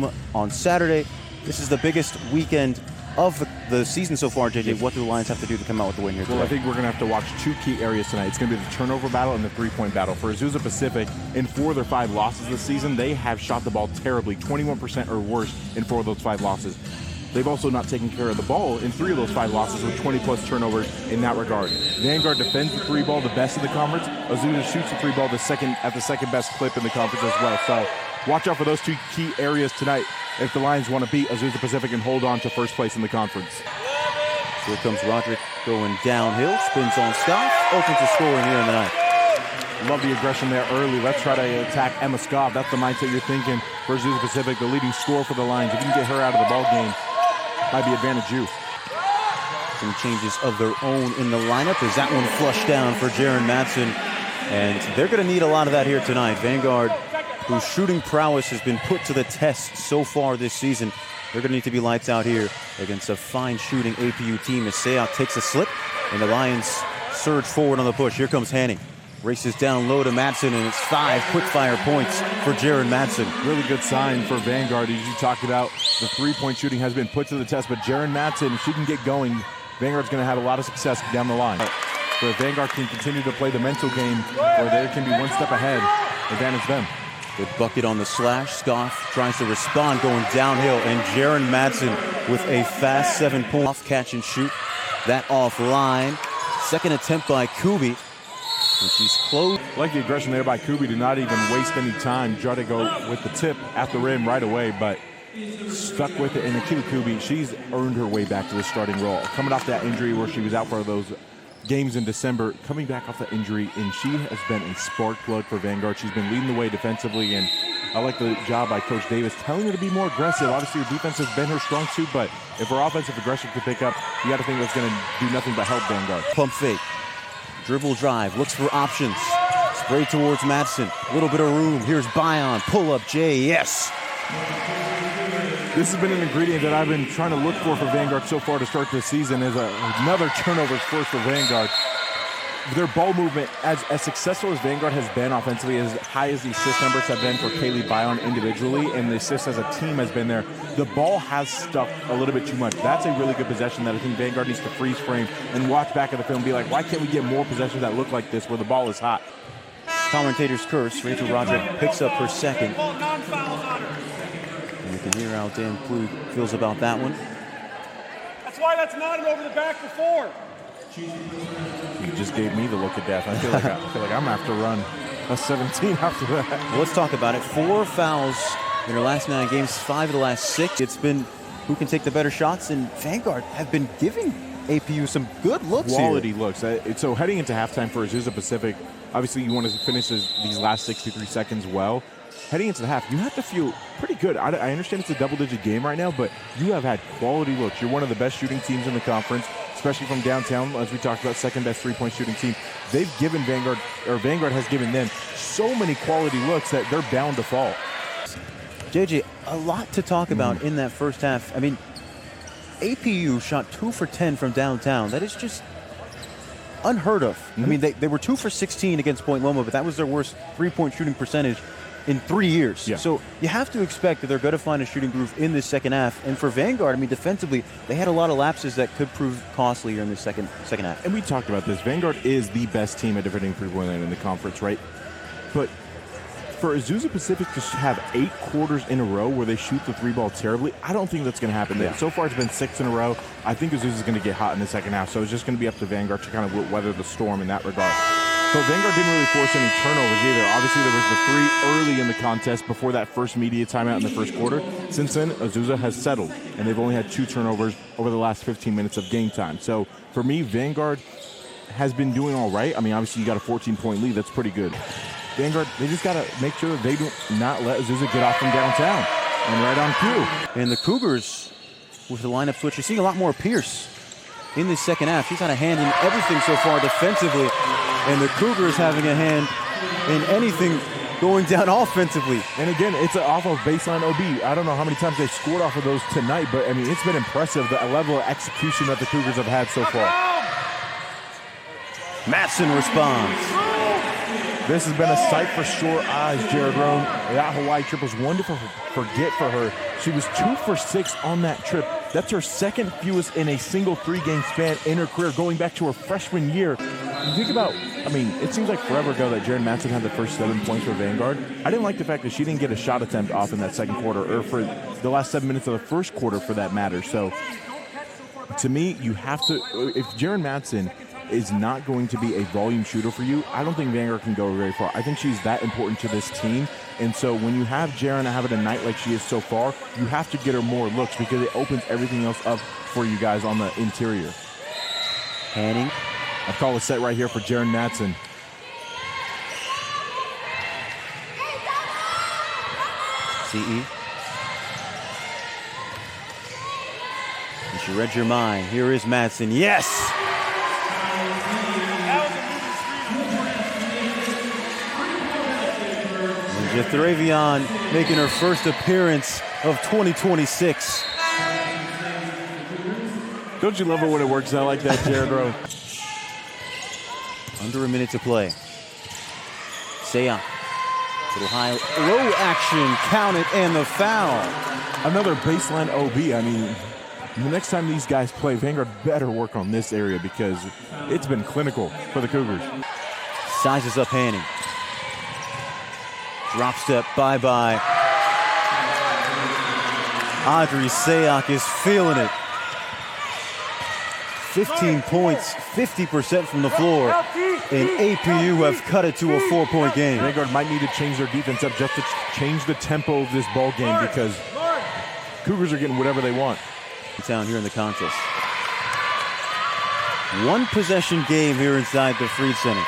home on Saturday. This is the biggest weekend of the season so far, JJ. What do the Lions have to do to come out with the win here today? Well, I think we're going to have to watch two key areas tonight. It's going to be the turnover battle and the three-point battle. For Azusa Pacific, in 4 of their 5 losses this season, they have shot the ball terribly, 21% or worse in 4 of those 5 losses. They've also not taken care of the ball in 3 of those 5 losses with 20-plus turnovers in that regard. Vanguard defends the 3 ball the best in the conference. Azusa shoots the 3 ball at the second best clip in the conference as well. So watch out for those 2 key areas tonight if the Lions want to beat Azusa Pacific and hold on to first place in the conference. Here comes Roderick going downhill, spins on Scott, open to scoring here in the night. Love the aggression there early. Let's try to attack Emma Scott. That's the mindset you're thinking for Azusa Pacific, the leading scorer for the Lions. If you can get her out of the ball game, might be advantage you. Some changes of their own in the lineup. Is that one flushed down for Jaron Matson? And they're going to need a lot of that here tonight. Vanguard, whose shooting prowess has been put to the test so far this season, they're going to need to be lights out here against a fine shooting APU team as Seok takes a slip and the Lions surge forward on the push. Here comes Hanning. Races down low to Matson, and it's 5 quick-fire points for Jaron Matson. Really good sign for Vanguard. As you talked about, the three-point shooting has been put to the test, but Jaron Matson, if she can get going, Vanguard's going to have a lot of success down the line. So if Vanguard can continue to play the mental game where they can be one step ahead, advantage them. Good bucket on the slash. Scoff tries to respond going downhill, and Jaron Matson with a fast 7-point off catch and shoot. That offline. Second attempt by Kubi. And she's close. I like the aggression there by Kubi to not even waste any time. Try to go with the tip at the rim right away, but stuck with it. And Akila Kubi, she's earned her way back to the starting role. Coming off that injury where she was out for those games in December, coming back off the injury, and she has been a spark plug for Vanguard. She's been leading the way defensively, and I like the job by Coach Davis telling her to be more aggressive. Obviously, her defense has been her strong suit, but if her offensive aggression can pick up, you got to think that's going to do nothing but help Vanguard. Pump fake. Dribble drive, looks for options. Spray towards Matson. A little bit of room. Here's Bion. Pull up Jay. Yes. This has been an ingredient that I've been trying to look for Vanguard so far to start this season. Is another turnovers first for Vanguard. Their ball movement, as successful as Vanguard has been offensively, as high as the assist numbers have been for Kaylee Bion individually, and the assist as a team has been there, the ball has stuck a little bit too much. That's a really good possession that I think Vanguard needs to freeze frame and watch back at the film and be like, why can't we get more possessions that look like this where the ball is hot? Commentator's curse. Rachel Roderick picks up her second. And you can hear how Dan Plug feels about that one. That's why that's not an over the back before. You just gave me the look of death. I feel like I'm going to have to run a 17 after that. Well, let's talk about it. 4 fouls in her last 9 games, 5 of the last 6. It's been who can take the better shots, and Vanguard have been giving APU some good looks Quality here. looks. So heading into halftime for Azusa Pacific, obviously you want to finish these last 63 seconds well. Heading into the half, you have to feel pretty good. I understand it's a double-digit game right now, but you have had quality looks. You're one of the best shooting teams in the conference, especially from downtown, as we talked about, second best three-point shooting team. They've given Vanguard has given them so many quality looks that they're bound to fall. JJ, a lot to talk about in that first half. I mean, APU shot 2 for 10 from downtown. That is just unheard of. I mean, they were 2 for 16 against Point Loma, but that was their worst three-point shooting percentage in 3 years. Yeah. So you have to expect that they're going to find a shooting groove in this second half. And for Vanguard, I mean, defensively, they had a lot of lapses that could prove costly in the second half. And we talked about this. Vanguard is the best team at defending three-point line in the conference, right? But for Azusa Pacific to have 8 quarters in a row where they shoot the 3 ball terribly, I don't think that's going to happen. Yeah. So far, it's been 6 in a row. I think Azusa's going to get hot in the second half. So it's just going to be up to Vanguard to kind of weather the storm in that regard. But Vanguard didn't really force any turnovers either. Obviously, there was the 3 early in the contest before that first media timeout in the first quarter. Since then, Azusa has settled, and they've only had 2 turnovers over the last 15 minutes of game time. So for me, Vanguard has been doing all right. I mean, obviously, you got a 14-point lead. That's pretty good. Vanguard, they just got to make sure that they do not let Azusa get off from downtown. And right on cue. And the Cougars, with the lineup switch, you're seeing a lot more Pierce in this second half. She's had a hand in everything so far defensively. And the Cougars having a hand in anything going down offensively. And again, it's off of baseline OB. I don't know how many times they scored off of those tonight, but I mean, it's been impressive, the level of execution that the Cougars have had so far. Matson responds. This has been a sight for sore eyes, Jared Roan. That Hawaii triple's wonderful forget for her. She was 2 for 6 on that trip. That's her second fewest in a single 3-game span in her career, going back to her freshman year. You think about, I mean, it seems like forever ago that Jaren Matson had the first 7 points for Vanguard. I didn't like the fact that she didn't get a shot attempt off in that second quarter, or for the last 7 minutes of the first quarter for that matter. So to me, you have to, if Jaren Matson is not going to be a volume shooter for you, I don't think Vanguard can go very far. I think she's that important to this team. And so when you have Jaren having a night like she is so far, you have to get her more looks because it opens everything else up for you guys on the interior. Hanning. I call a set right here for Jaren Matson. CE. And she read your mind. Here is Matson. Yes! Jathravion making her first appearance of 2026. Don't you love it when it works out like that, Jared Rowe? Under a minute to play. Seya. Little high, low action, count it, and the foul. Another baseline OB. I mean, the next time these guys play, Vanguard better work on this area because it's been clinical for the Cougars. Sizes up Hanning. Drop step, bye-bye. Audrey Sayoc is feeling it. 15 points, 50% from the floor. And APU have cut it to a 4-point game. Vanguard might need to change their defense up just to change the tempo of this ball game because Cougars are getting whatever they want. Down here in the contest. 1 possession game here inside the Freed Center.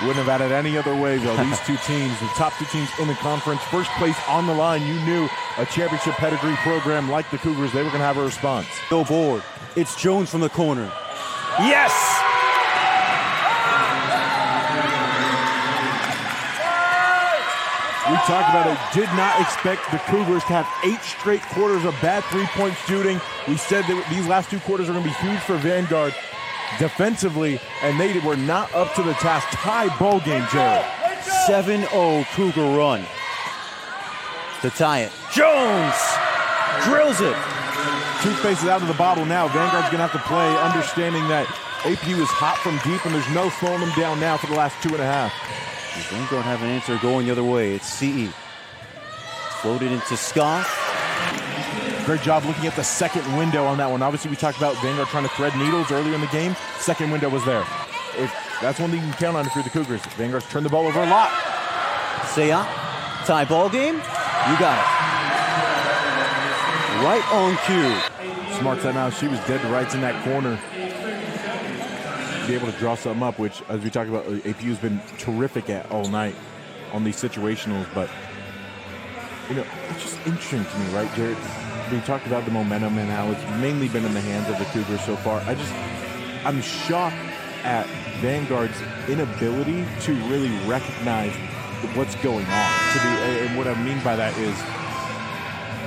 Wouldn't have had it any other way, though. These two teams, the top 2 teams in the conference, first place on the line. You knew a championship pedigree program like the Cougars, they were going to have a response. Go board. It's Jones from the corner. Yes! We talked about it. Did not expect the Cougars to have 8 straight quarters of bad 3-point shooting. We said that these last 2 quarters are going to be huge for Vanguard defensively, and they were not up to the task. Tie ball game, Jared. 7-0 Cougar run. To tie it. Jones drills it. Toothpaste is out of the bottle now. Vanguard's going to have to play understanding that APU is hot from deep, and there's no slowing them down now for the last 2.5. Vanguard have an answer going the other way. It's CE. Floated into Scott. Great job looking at the second window on that one. Obviously, we talked about Vanguard trying to thread needles earlier in the game. Second window was there. That's one thing you can count on if you're the Cougars. Vanguard's turned the ball over a lot. Seya, tie ball game. You got it. Right on cue. Smart timeout. She was dead to rights in that corner. Be able to draw something up, which, as we talked about, APU's been terrific at all night on these situationals. But, you know, it's just interesting to me, right, Jared? We talked about the momentum and how it's mainly been in the hands of the Cougars so far. I'm shocked at Vanguard's inability to really recognize what's going on. And what I mean by that is,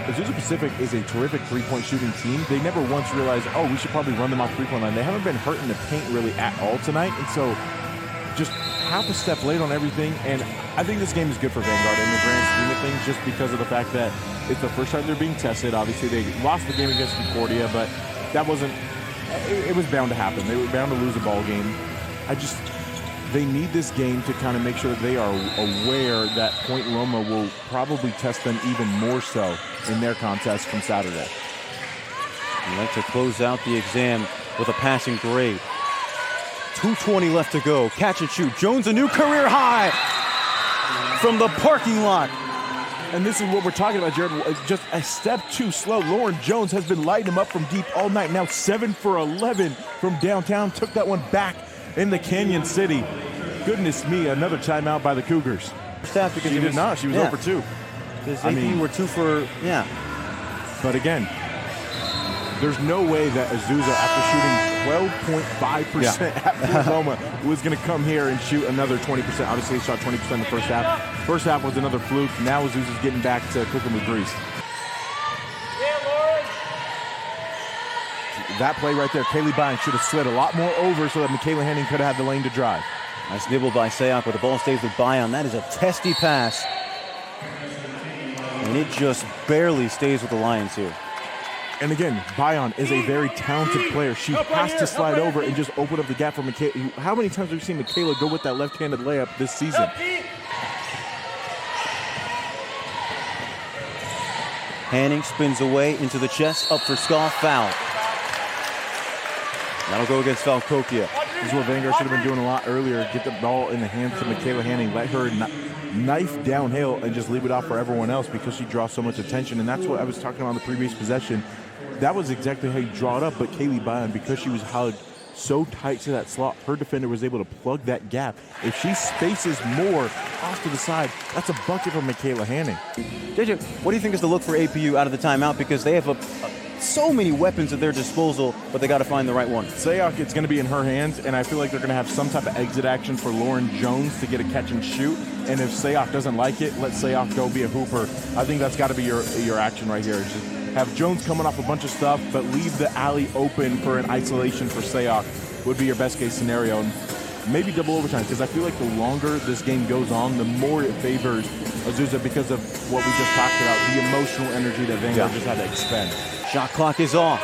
Azusa Pacific is a terrific 3-point shooting team. They never once realized, oh, we should probably run them off 3-point line. They haven't been hurt in the paint really at all tonight. And so just half a step late on everything. And I think this game is good for Vanguard in the grand scheme of things, just because of the fact that it's the first time they're being tested. Obviously, they lost the game against Concordia, but that wasn't, it was bound to happen. They were bound to lose a ball game. They need this game to kind of make sure that they are aware that Point Loma will probably test them even more so in their contest from Saturday. I'd like to close out the exam with a passing grade. 2:20 left to go. Catch and shoot. Jones, a new career high from the parking lot. And this is what we're talking about, Jared. Just a step too slow. Lauren Jones has been lighting him up from deep all night. Now 7 for 11 from downtown. Took that one back in the Canyon City. Goodness me, another timeout by the Cougars. She did not. She was 0 for 2. Because AP were 2 for, But again, there's no way that Azusa, after shooting 12.5% at Point Loma, was going to come here and shoot another 20%. Obviously, they shot 20% in the first half. First half was another fluke. Now Azusa's getting back to cooking with grease. That play right there, Kaylee Bynes should have slid a lot more over so that Michaela Henning could have had the lane to drive. Nice nibble by Sayoc, but the ball stays with Bion. That is a testy pass. And it just barely stays with the Lions here. And again, Bion is a very talented player. She has to slide over and just open up the gap for Michaela. How many times have we seen Michaela go with that left-handed layup this season? Hanning spins away into the chest, up for Scoff, foul. That'll go against Valcokia. This is what Vanguard should have been doing a lot earlier. Get the ball in the hands of Michaela Hanning. Let her knife downhill and just leave it off for everyone else because she draws so much attention. And that's what I was talking about on the previous possession. That was exactly how you draw it up. But Kaylee Bion, because she was held so tight to that slot, her defender was able to plug that gap. If she spaces more off to the side, that's a bucket for Michaela Hanning. JJ, what do you think is the look for APU out of the timeout? Because they have so many weapons at their disposal, but they got to find the right one. Sayok, it's going to be in her hands, and I feel like they're going to have some type of exit action for Lauren Jones to get a catch and shoot. And if Sayok doesn't like it, let Sayok go be a hooper. I think that's got to be your action right here. Just have Jones coming off a bunch of stuff, but leave the alley open for an isolation for Sayok would be your best case scenario. And maybe double overtime, because I feel like the longer this game goes on, the more it favors Azusa because of what we just talked about, the emotional energy that Vanguard just had to expend. Shot clock is off.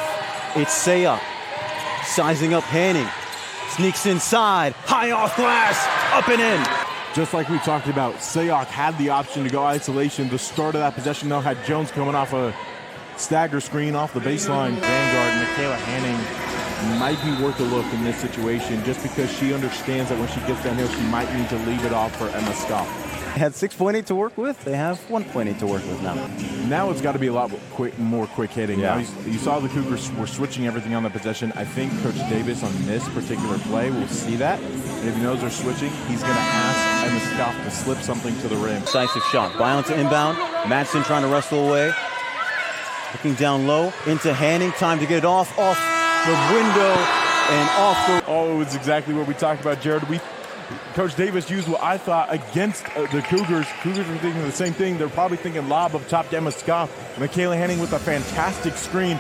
It's Sayok. Sizing up Hanning. Sneaks inside. High off glass. Up and in. Just like we talked about, Sayok had the option to go isolation. The start of that possession, though, had Jones coming off a stagger screen off the baseline. Vanguard, Michaela Hanning might be worth a look in this situation just because she understands that when she gets downhill, she might need to leave it off for Emma Scott. They had 6.8 to work with. They have 1.8 to work with now. Now it's got to be a lot more quick hitting. Yeah. Now you saw the Cougars were switching everything on the possession. I think Coach Davis on this particular play will see that. And if he knows they're switching, he's going to ask Emma Scott to slip something to the rim. Decisive shot. Bion to inbound. Madsen trying to wrestle away. Looking down low into Hanning. Time to get it off the window and off the... Oh, it's exactly what we talked about, Jared. Coach Davis used what I thought against the Cougars. Cougars were thinking the same thing. They're probably thinking lob up top to Emma Scoff. Michaela Hanning with a fantastic screen.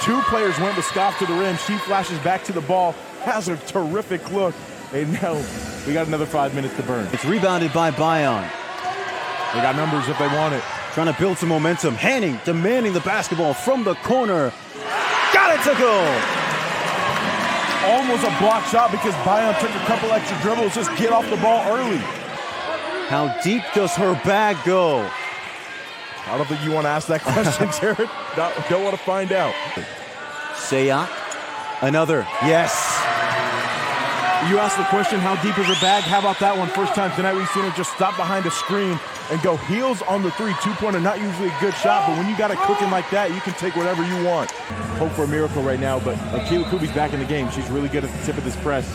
Two players went with Scoff to the rim. She flashes back to the ball, has a terrific look. And now we got another 5 minutes to burn. It's rebounded by Bion. They got numbers if they want it. Trying to build some momentum. Hanning demanding the basketball from the corner. Got it to go. Almost a block shot because Bion took a couple extra dribbles. Just get off the ball early. How deep does her bag go? I don't think you want to ask that question, Jared. Don't want to find out. Sayok. Another. Yes. You asked the question, how deep is her bag? How about that one? First time tonight we've seen her just stop behind a screen and go heels on the three. Two-pointer, not usually a good shot, but when you got it cooking like that, you can take whatever you want. Hope for a miracle right now, but Akila Kubi's back in the game. She's really good at the tip of this press.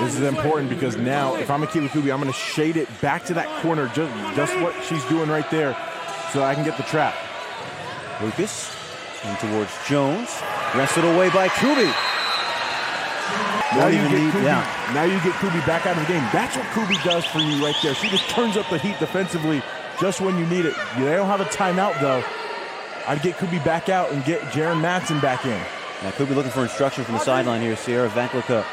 This is important because now, if I'm Akila Kubi, I'm going to shade it back to that corner, just what she's doing right there, so I can get the trap. Lucas in towards Jones. Wrestled away by Kubi. Now you get Kubi back out of the game. That's what Kubi does for you right there. She just turns up the heat defensively just when you need it. They don't have a timeout, though. I'd get Kubi back out and get Jaren Madsen back in. Now Kubi looking for instruction from the sideline here. Sierra Vanklicka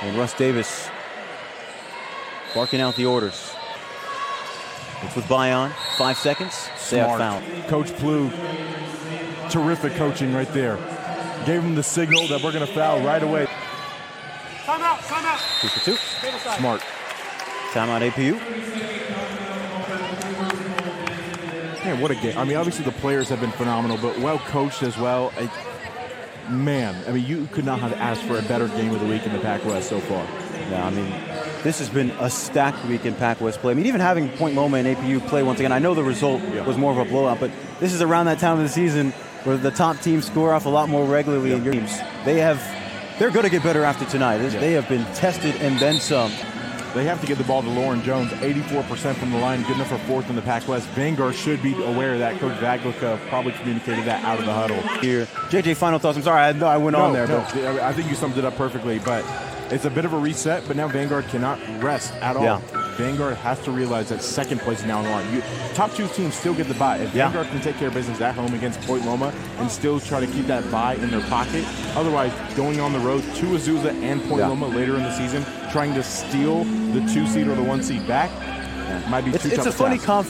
and Russ Davis barking out the orders. It's with Bion. 5 seconds. Smart foul. Coach Plough, terrific coaching right there. Gave him the signal that we're going to foul right away. Timeout. 2 for 2. Smart. Timeout APU. Man, what a game. I mean, obviously the players have been phenomenal, but well coached as well. You could not have asked for a better game of the week in the PacWest so far. Yeah, I mean, this has been a stacked week in PacWest play. I mean, even having Point Loma and APU play once again, I know the result was more of a blowout, but this is around that time of the season where the top teams score off a lot more regularly in your teams. They're going to get better after tonight. They have been tested and then some. They have to get the ball to Lauren Jones, 84% from the line, good enough for fourth in the Pac-West. Vanguard should be aware of that. Coach Vaglica probably communicated that out of the huddle. Here, JJ, final thoughts. I'm sorry, I went on there. But I think you summed it up perfectly, but it's a bit of a reset, but now Vanguard cannot rest at all. Yeah. Vanguard has to realize that second place is now on the line. Top two teams still get the bye. If Vanguard can take care of business at home against Point Loma and still try to keep that bye in their pocket, otherwise going on the road to Azusa and Point Loma later in the season, trying to steal the 2 seed or the 1 seed back, might be too tough. It's a funny conference.